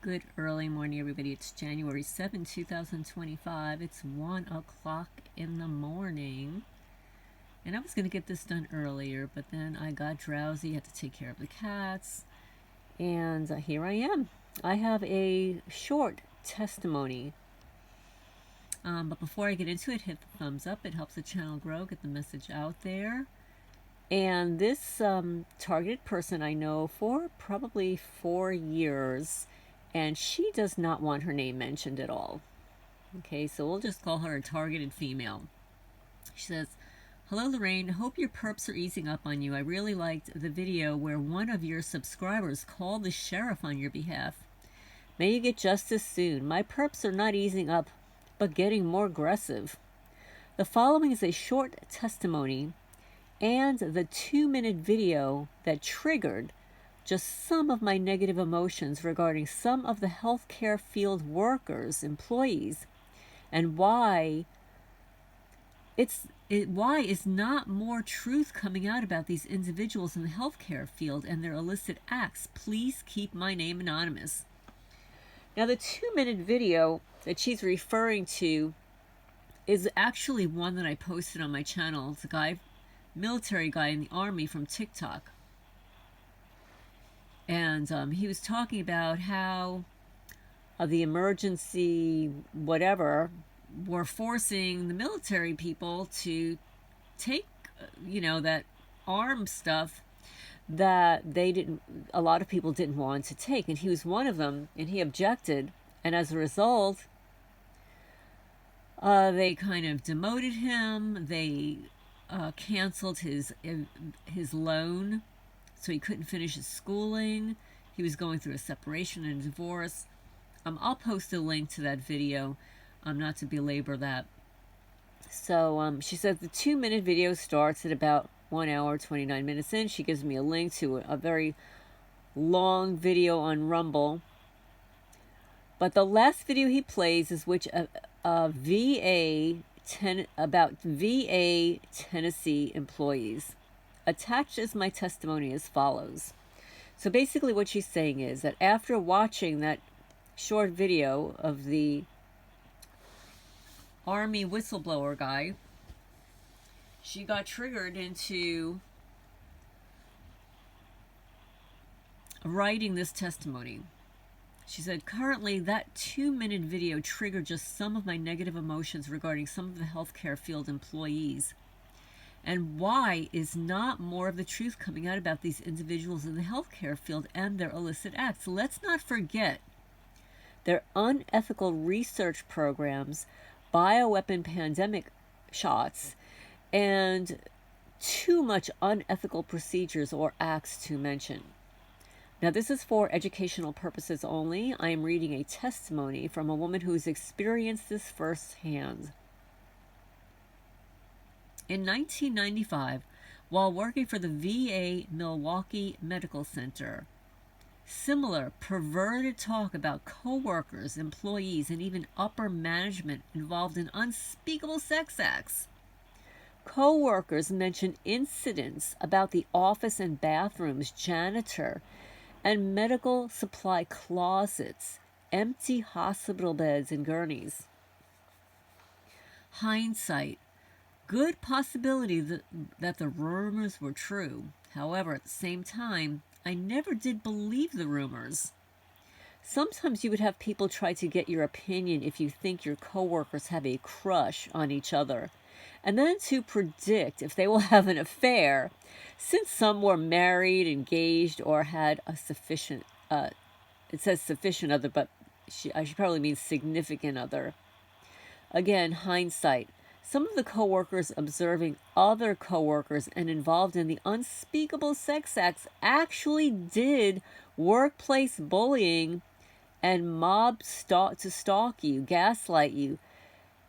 Good early morning, everybody. It's January 7, 2025. It's 1 o'clock in the morning. And I was going to get this done earlier, but then I got drowsy, had to take care of the cats. And here I am. I have a short testimony. But before I get into it, hit the thumbs up. It helps the channel grow, get the message out there. And this targeted person I know for probably 4 years, and she does not want her name mentioned at all. Okay, so we'll just call her a targeted female. She says, "Hello Lorraine, hope your perps are easing up on you. I really liked the video where one of your subscribers called the sheriff on your behalf. May you get justice soon. My perps are not easing up, but getting more aggressive. The following is a short testimony and the 2-minute video that triggered just some of my negative emotions regarding some of the healthcare field workers, employees, and why is not more truth coming out about these individuals in the healthcare field and their illicit acts. Please keep my name anonymous." Now, the 2-minute video that she's referring to is actually one that I posted on my channel. It's a military guy in the Army from TikTok. And he was talking about how the emergency whatever were forcing the military people to take, that arm stuff that a lot of people didn't want to take. And he was one of them, and he objected. And as a result, they kind of demoted him. They canceled his loan, so he couldn't finish his schooling. He was going through a separation and a divorce. I'll post a link to that video, not to belabor that. So she said the 2-minute video starts at about 1 hour, 29 minutes in. She gives me a link to a very long video on Rumble. But the last video he plays is about VA Tennessee employees. Attached is my testimony as follows. So basically what she's saying is that after watching that short video of the Army whistleblower guy, she got triggered into writing this testimony. She said, "Currently, that 2-minute video triggered just some of my negative emotions regarding some of the healthcare field employees. And why is not more of the truth coming out about these individuals in the healthcare field and their illicit acts? Let's not forget their unethical research programs, bioweapon pandemic shots, and too much unethical procedures or acts to mention." Now, this is for educational purposes only. I am reading a testimony from a woman who's experienced this firsthand. In 1995, while working for the VA Milwaukee Medical Center, similar perverted talk about coworkers, employees, and even upper management involved in unspeakable sex acts. Coworkers mentioned incidents about the office and bathrooms, janitor, and medical supply closets, empty hospital beds, and gurneys. Hindsight. Good possibility that the rumors were true. However, at the same time, I never did believe the rumors. Sometimes you would have people try to get your opinion if you think your coworkers have a crush on each other, and then to predict if they will have an affair, since some were married, engaged, or had a sufficient, it says sufficient other, but I should probably mean significant other. Again, hindsight. Some of the coworkers observing other coworkers and involved in the unspeakable sex acts actually did workplace bullying and to stalk you, gaslight you,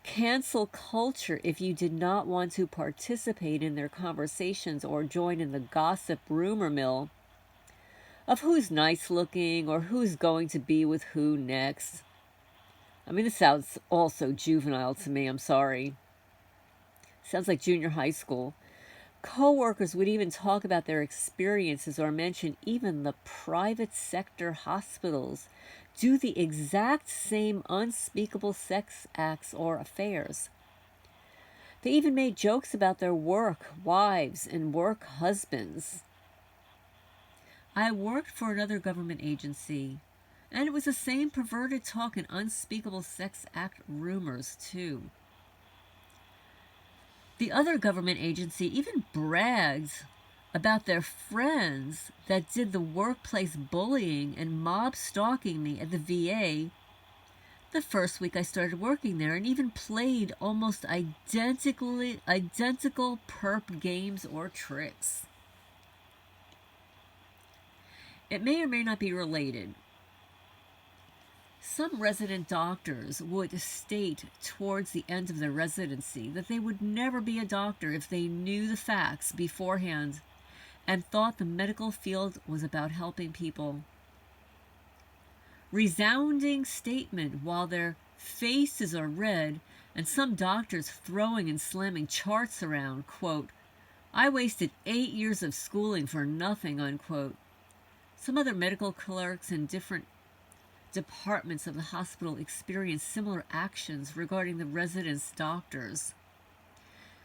cancel culture if you did not want to participate in their conversations or join in the gossip rumor mill of who's nice looking or who's going to be with who next. I mean, this sounds also juvenile to me, I'm sorry. Sounds like junior high school. Coworkers would even talk about their experiences or mention even the private sector hospitals do the exact same unspeakable sex acts or affairs. They even made jokes about their work wives and work husbands. I worked for another government agency, and it was the same perverted talk and unspeakable sex act rumors, too. The other government agency even bragged about their friends that did the workplace bullying and mob stalking me at the VA the first week I started working there, and even played almost identical perp games or tricks. It may or may not be related. Some resident doctors would state towards the end of their residency that they would never be a doctor if they knew the facts beforehand and thought the medical field was about helping people. Resounding statement while their faces are red, and some doctors throwing and slamming charts around, quote, "I wasted 8 years of schooling for nothing," unquote. Some other medical clerks in different departments of the hospital experienced similar actions regarding the residents' doctors.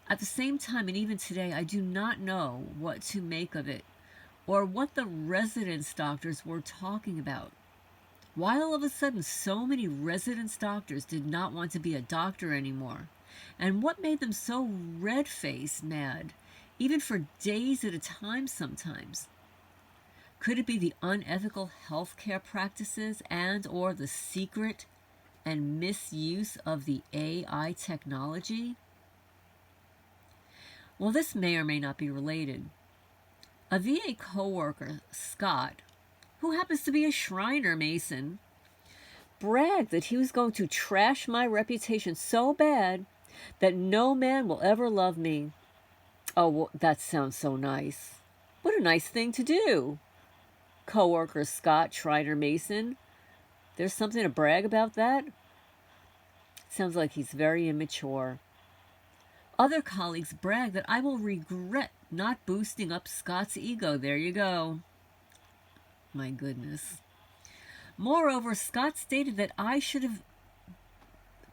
At the same time, and even today, I do not know what to make of it or what the residents' doctors were talking about. Why all of a sudden so many residents' doctors did not want to be a doctor anymore? And what made them so red-faced mad, even for days at a time sometimes? Could it be the unethical healthcare practices and or the secret and misuse of the AI technology? Well, this may or may not be related. A VA coworker, Scott, who happens to be a Shriner Mason, bragged that he was going to trash my reputation so bad that no man will ever love me. Oh, well, that sounds so nice. What a nice thing to do. Coworker Scott Shriner Mason. There's something to brag about that? Sounds like he's very immature. Other colleagues brag that I will regret not boosting up Scott's ego. There you go. My goodness. Moreover, Scott stated that I should have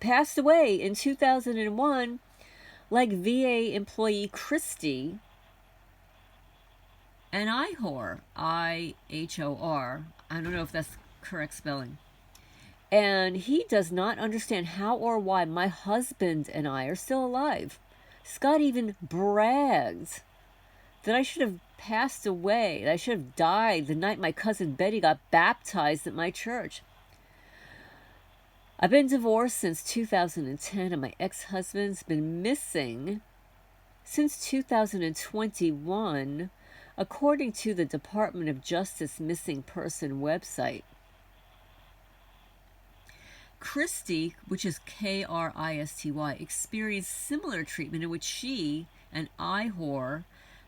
passed away in 2001 like VA employee Christy, an IHOR, I-H-O-R. I don't know if that's correct spelling. And he does not understand how or why my husband and I are still alive. Scott even bragged that I should have passed away, that I should have died the night my cousin Betty got baptized at my church. I've been divorced since 2010, and my ex-husband's been missing since 2021, according to the Department of Justice Missing Person website. Christy, which is K-R-I-S-T-Y, experienced similar treatment in which she, an IHOR,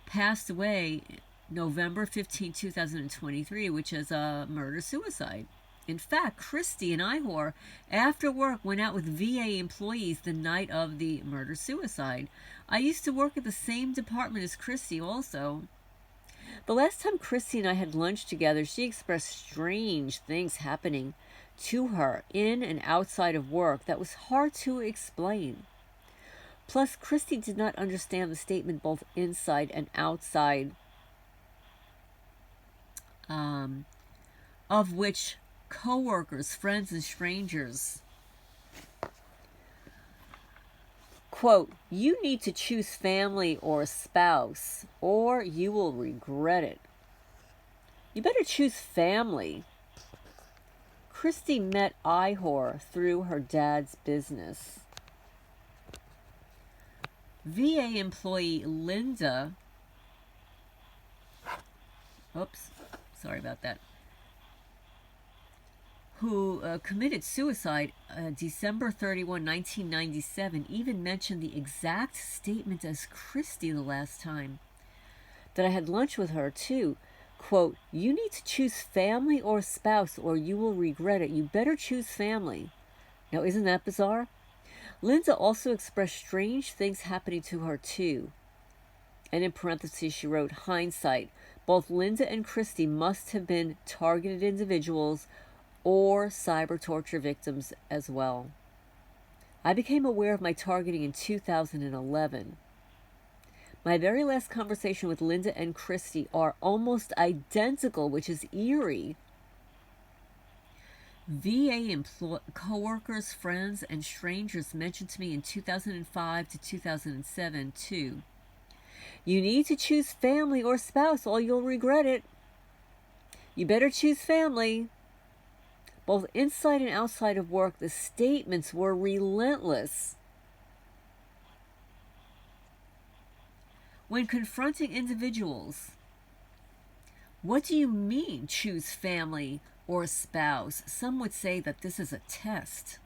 passed away November 15, 2023, which is a murder-suicide. In fact, Christy and IHOR, after work, went out with VA employees the night of the murder-suicide. I used to work at the same department as Christy also. The last time Christy and I had lunch together, she expressed strange things happening to her in and outside of work that was hard to explain. Plus, Christy did not understand the statement both inside and outside, of which coworkers, friends, and strangers. Quote, "You need to choose family or spouse, or you will regret it." You better choose family. Christy met IHOR through her dad's business. VA employee Linda, sorry about that, who committed suicide December 31, 1997, even mentioned the exact statement as Christy the last time that I had lunch with her too. Quote, "You need to choose family or spouse or you will regret it. You better choose family." Now, isn't that bizarre? Linda also expressed strange things happening to her too. And in parentheses, she wrote, hindsight. Both Linda and Christy must have been targeted individuals or cyber torture victims as well. I became aware of my targeting in 2011. My very last conversation with Linda and Christy are almost identical, which is eerie. VA coworkers, friends, and strangers mentioned to me in 2005 to 2007, too. You need to choose family or spouse, or you'll regret it. You better choose family. Both inside and outside of work, the statements were relentless. When confronting individuals, what do you mean choose family or spouse? Some would say that this is a test.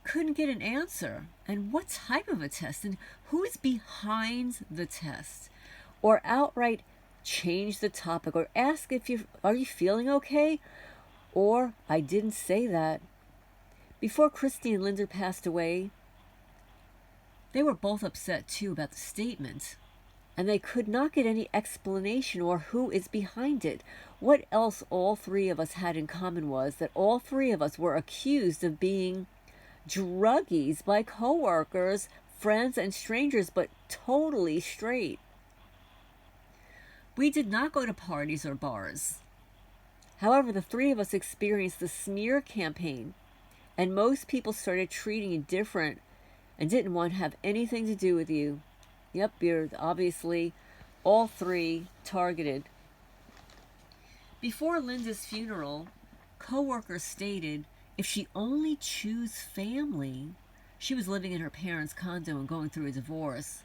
Couldn't get an answer. And what type of a test? And who is behind the test? Or outright change the topic or ask if are you feeling okay? Or I didn't say that. Before Christy and Linda passed away, they were both upset too about the statement, and they could not get any explanation or who is behind it. What else all three of us had in common was that all three of us were accused of being druggies by coworkers, friends, and strangers, but totally straight. We did not go to parties or bars. However, the three of us experienced the smear campaign, and most people started treating you different and didn't want to have anything to do with you. Yep, you're obviously all three targeted. Before Linda's funeral, coworkers stated if she only chose family, she was living in her parents' condo and going through a divorce.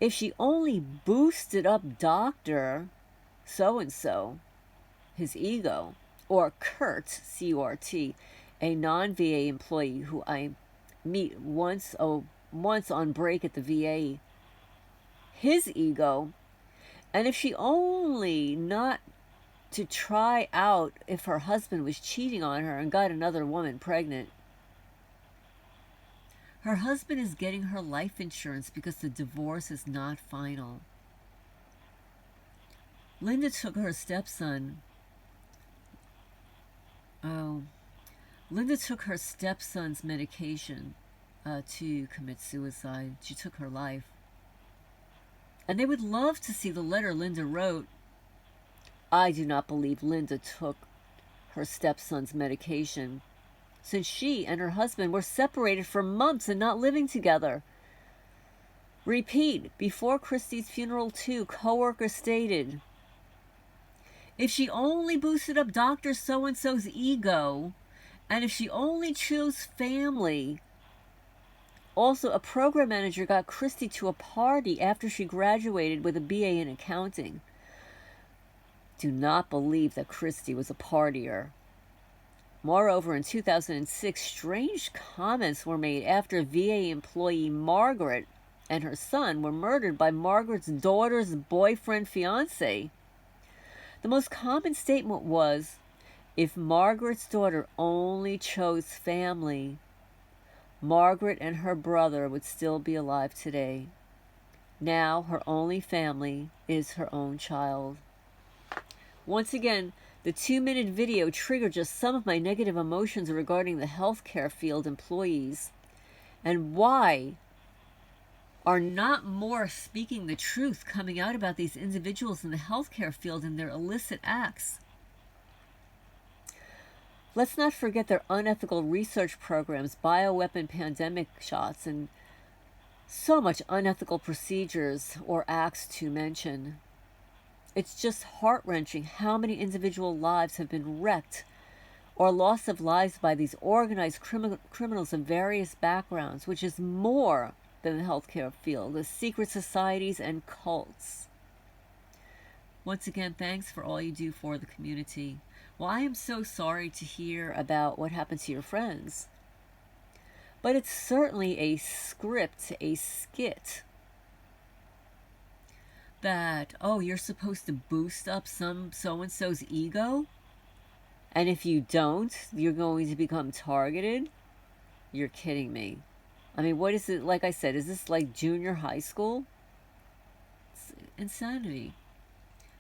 If she only boosted up Dr. So-and-so, his ego, or Kurt, C-U-R-T, a non-VA employee who I meet once on break at the VA, his ego, and if she only not to try out if her husband was cheating on her and got another woman pregnant. Her husband is getting her life insurance because the divorce is not final. Linda took her stepson's medication to commit suicide. She took her life. And they would love to see the letter Linda wrote. I do not believe Linda took her stepson's medication, since she and her husband were separated for months and not living together. Repeat, before Christy's funeral too, coworkers stated, if she only boosted up Dr. So-and-so's ego, and if she only chose family. Also, a program manager got Christy to a party after she graduated with a BA in accounting. Do not believe that Christy was a partier. Moreover, in 2006, strange comments were made after VA employee Margaret and her son were murdered by Margaret's daughter's boyfriend fiancé. The most common statement was, if Margaret's daughter only chose family, Margaret and her brother would still be alive today. Now her only family is her own child. Once again, the 2-minute video triggered just some of my negative emotions regarding the healthcare field employees. And why are not more speaking the truth coming out about these individuals in the healthcare field and their illicit acts? Let's not forget their unethical research programs, bioweapon pandemic shots, and so much unethical procedures or acts to mention. It's just heart-wrenching how many individual lives have been wrecked or loss of lives by these organized criminals of various backgrounds, which is more than the healthcare field, the secret societies and cults. Once again, thanks for all you do for the community. Well, I am so sorry to hear about what happened to your friends. But it's certainly a script, a skit, that, oh, you're supposed to boost up some so-and-so's ego? And if you don't, you're going to become targeted? You're kidding me. I mean, what is it, like I said, is this like junior high school? insanity.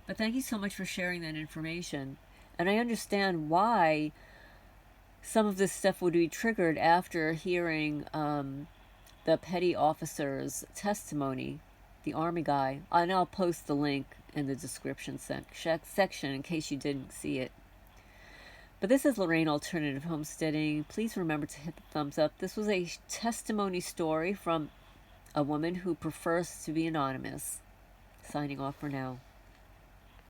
But thank you so much for sharing that information. And I understand why some of this stuff would be triggered after hearing the petty officer's testimony, the Army guy. And I'll post the link in the description section in case you didn't see it. But this is Lorraine Alternative Homesteading. Please remember to hit the thumbs up. This was a testimony story from a woman who prefers to be anonymous. Signing off for now.